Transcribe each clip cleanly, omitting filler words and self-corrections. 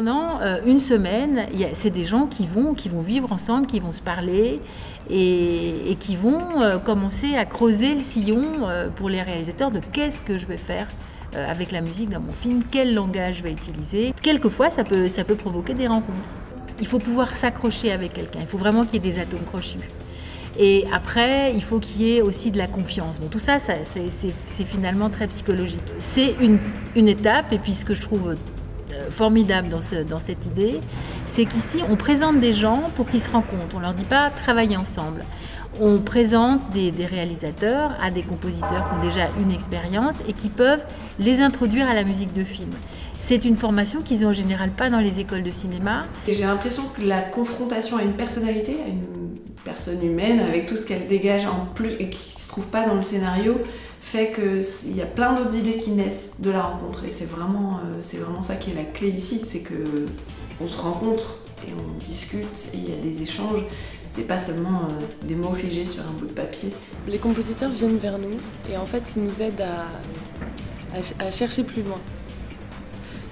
pendant une semaine, c'est des gens qui vont vivre ensemble, qui vont se parler et qui vont commencer à creuser le sillon pour les réalisateurs de qu'est-ce que je vais faire avec la musique dans mon film, quel langage je vais utiliser. Quelquefois, ça peut provoquer des rencontres. Il faut pouvoir s'accrocher avec quelqu'un, il faut vraiment qu'il y ait des atomes crochus. Et après, il faut qu'il y ait aussi de la confiance. Bon, tout ça, c'est finalement très psychologique. C'est une étape, et puis ce que je trouve formidable dans cette idée, c'est qu'ici, on présente des gens pour qu'ils se rencontrent. On ne leur dit pas « travailler ensemble ». On présente des réalisateurs à des compositeurs qui ont déjà une expérience et qui peuvent les introduire à la musique de film. C'est une formation qu'ils n'ont en général pas dans les écoles de cinéma. J'ai l'impression que la confrontation à une personnalité, à une personne humaine, avec tout ce qu'elle dégage en plus et qui ne se trouve pas dans le scénario, fait qu'il y a plein d'autres idées qui naissent de la rencontre. Et c'est vraiment ça qui est la clé ici, c'est qu'on se rencontre et on discute et il y a des échanges. C'est pas seulement des mots figés sur un bout de papier. Les compositeurs viennent vers nous et en fait ils nous aident à chercher plus loin.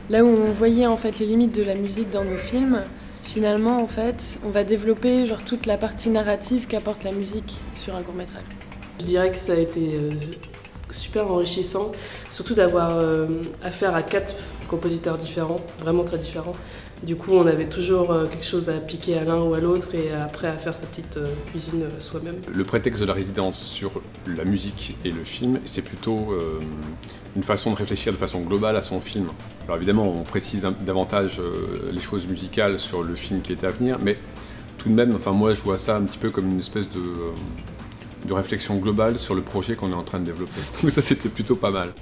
Là où on voyait en fait les limites de la musique dans nos films, finalement en fait on va développer genre toute la partie narrative qu'apporte la musique sur un court-métrage. Je dirais que ça a été super enrichissant, surtout d'avoir affaire à 4 compositeurs différents, vraiment très différents. Du coup, on avait toujours quelque chose à piquer à l'un ou à l'autre et après à faire sa petite cuisine soi-même. Le prétexte de la résidence sur la musique et le film, c'est plutôt une façon de réfléchir de façon globale à son film. Alors évidemment, on précise davantage les choses musicales sur le film qui était à venir, mais tout de même, enfin moi je vois ça un petit peu comme une espèce de réflexion globale sur le projet qu'on est en train de développer. Donc ça, c'était plutôt pas mal.